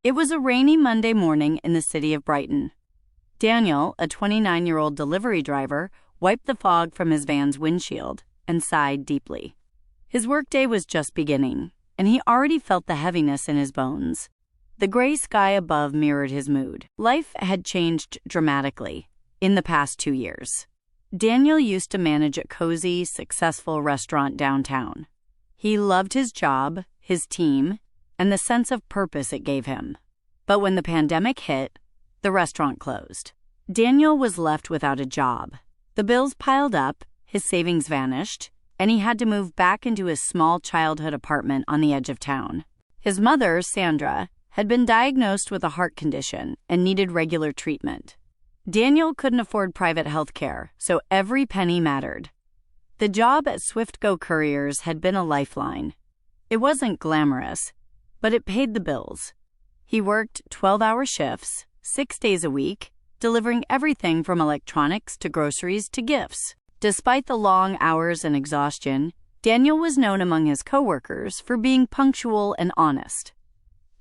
It was a rainy Monday morning in the city of Brighton. Daniel, a 29-year-old delivery driver, wiped the fog from his van's windshield and sighed deeply. His workday was just beginning, and he already felt the heaviness in his bones. The gray sky above mirrored his mood. Life had changed dramatically in the past 2 years. Daniel used to manage a cozy, successful restaurant downtown. He loved his job, his team, and the sense of purpose it gave him. But when the pandemic hit, the restaurant closed. Daniel was left without a job. The bills piled up, his savings vanished, and he had to move back into his small childhood apartment on the edge of town. His mother, Sandra, had been diagnosed with a heart condition and needed regular treatment. Daniel couldn't afford private health care, so every penny mattered. The job at Swift Go Couriers had been a lifeline. It wasn't glamorous, but it paid the bills. He worked 12-hour shifts, 6 days a week, delivering everything from electronics to groceries to gifts. Despite the long hours and exhaustion, Daniel was known among his coworkers for being punctual and honest.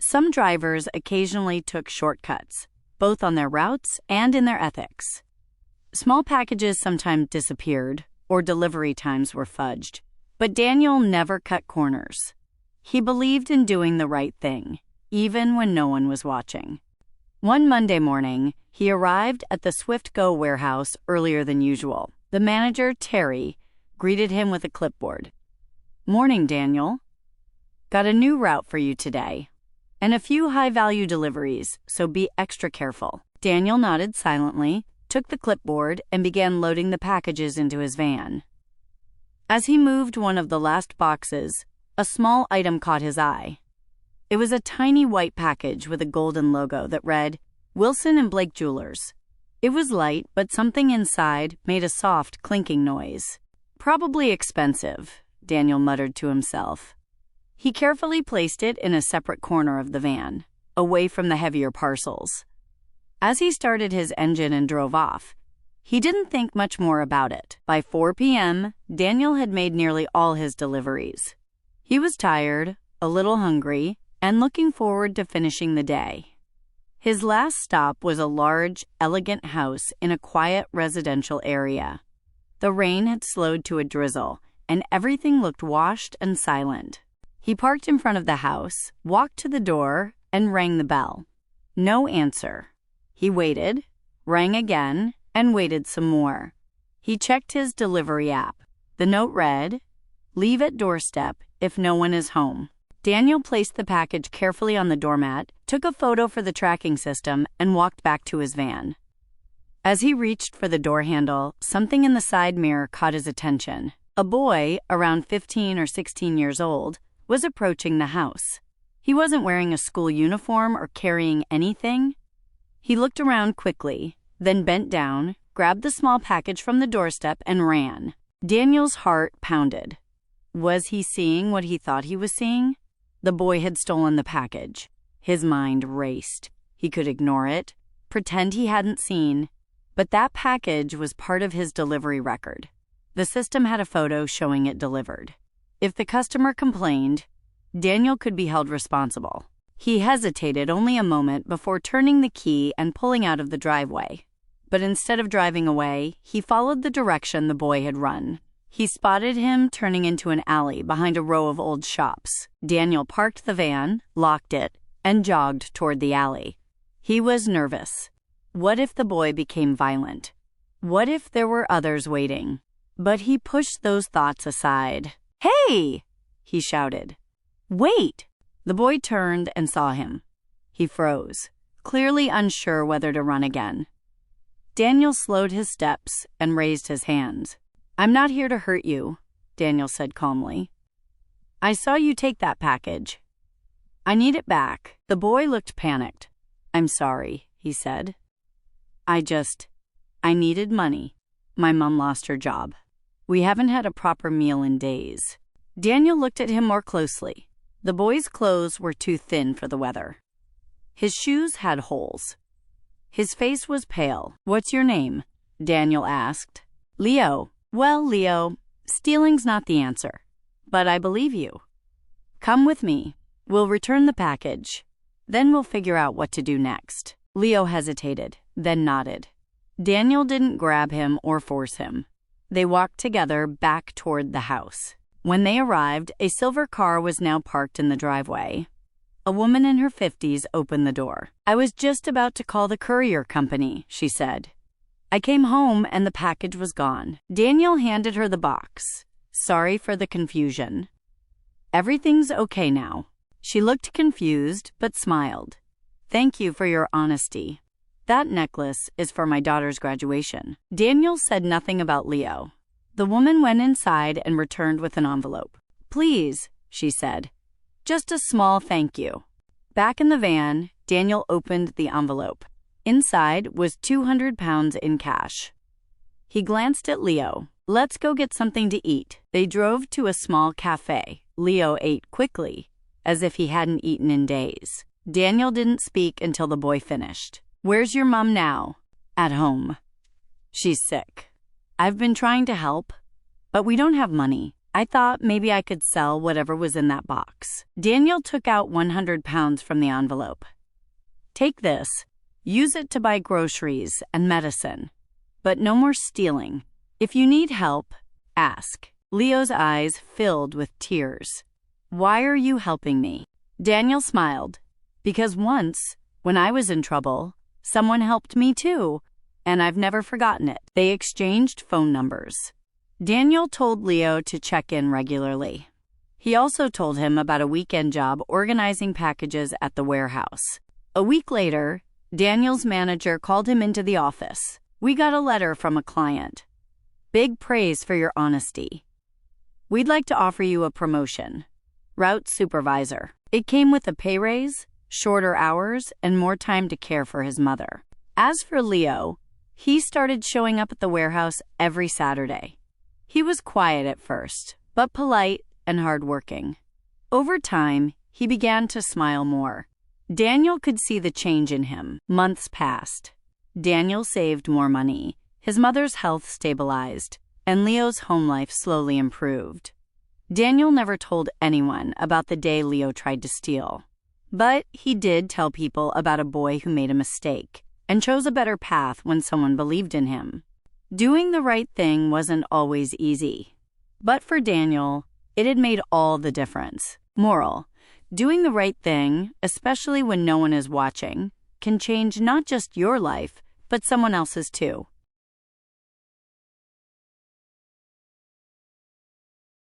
Some drivers occasionally took shortcuts, both on their routes and in their ethics. Small packages sometimes disappeared, or delivery times were fudged, but Daniel never cut corners. He believed in doing the right thing, even when no one was watching. One Monday morning, he arrived at the Swift Go warehouse earlier than usual. The manager, Terry, greeted him with a clipboard. "Morning, Daniel. Got a new route for you today, and a few high-value deliveries, so be extra careful." Daniel nodded silently, took the clipboard, and began loading the packages into his van. As he moved one of the last boxes, a small item caught his eye. It was a tiny white package with a golden logo that read, "Wilson and Blake Jewelers." It was light, but something inside made a soft, clinking noise. "Probably expensive," Daniel muttered to himself. He carefully placed it in a separate corner of the van, away from the heavier parcels. As he started his engine and drove off, he didn't think much more about it. By 4 p.m., Daniel had made nearly all his deliveries. He was tired, a little hungry, and looking forward to finishing the day. His last stop was a large, elegant house in a quiet residential area. The rain had slowed to a drizzle, and everything looked washed and silent. He parked in front of the house, walked to the door, and rang the bell. No answer. He waited, rang again, and waited some more. He checked his delivery app. The note read, "Leave at doorstep if no one is home." Daniel placed the package carefully on the doormat, took a photo for the tracking system, and walked back to his van. As he reached for the door handle, something in the side mirror caught his attention. A boy, around 15 or 16 years old, was approaching the house. He wasn't wearing a school uniform or carrying anything. He looked around quickly, then bent down, grabbed the small package from the doorstep, and ran. Daniel's heart pounded. Was he seeing what he thought he was seeing? The boy had stolen the package. His mind raced. He could ignore it, pretend he hadn't seen, but that package was part of his delivery record. The system had a photo showing it delivered. If the customer complained, Daniel could be held responsible. He hesitated only a moment before turning the key and pulling out of the driveway. But instead of driving away, he followed the direction the boy had run. He spotted him turning into an alley behind a row of old shops. Daniel parked the van, locked it, and jogged toward the alley. He was nervous. What if the boy became violent? What if there were others waiting? But he pushed those thoughts aside. "Hey!" he shouted. "Wait!" The boy turned and saw him. He froze, clearly unsure whether to run again. Daniel slowed his steps and raised his hands. "I'm not here to hurt you," Daniel said calmly. "I saw you take that package. I need it back." The boy looked panicked. "I'm sorry," he said. I needed money. My mom lost her job. We haven't had a proper meal in days." Daniel looked at him more closely. The boy's clothes were too thin for the weather. His shoes had holes. His face was pale. "What's your name?" Daniel asked. "Leo." "Well, Leo, stealing's not the answer, but I believe you. Come with me. We'll return the package. Then we'll figure out what to do next." Leo hesitated, then nodded. Daniel didn't grab him or force him. They walked together back toward the house. When they arrived, a silver car was now parked in the driveway. A woman in her 50s opened the door. "I was just about to call the courier company," she said. "I came home and the package was gone." Daniel handed her the box. "Sorry for the confusion." "Everything's okay now." She looked confused but smiled. "Thank you for your honesty. That necklace is for my daughter's graduation." Daniel said nothing about Leo. The woman went inside and returned with an envelope. "Please," she said. "Just a small thank you." Back in the van, Daniel opened the envelope. Inside was £200 in cash. He glanced at Leo. "Let's go get something to eat." They drove to a small cafe. Leo ate quickly, as if he hadn't eaten in days. Daniel didn't speak until the boy finished. "Where's your mom now?" "At home. She's sick. I've been trying to help, but we don't have money. I thought maybe I could sell whatever was in that box." Daniel took out £100 from the envelope. "Take this. Use it to buy groceries and medicine. But no more stealing. If you need help, ask." Leo's eyes filled with tears. "Why are you helping me?" Daniel smiled. "Because once, when I was in trouble, someone helped me too, and I've never forgotten it." They exchanged phone numbers. Daniel told Leo to check in regularly. He also told him about a weekend job organizing packages at the warehouse. A week later, Daniel's manager called him into the office. "We got a letter from a client. Big praise for your honesty. We'd like to offer you a promotion. Route supervisor." It came with a pay raise, shorter hours, and more time to care for his mother. As for Leo, he started showing up at the warehouse every Saturday. He was quiet at first, but polite and hardworking. Over time, he began to smile more. Daniel could see the change in him. Months passed. Daniel saved more money. His mother's health stabilized, and Leo's home life slowly improved. Daniel never told anyone about the day Leo tried to steal. But he did tell people about a boy who made a mistake and chose a better path when someone believed in him. Doing the right thing wasn't always easy. But for Daniel, it had made all the difference. Moral: doing the right thing, especially when no one is watching, can change not just your life, but someone else's too.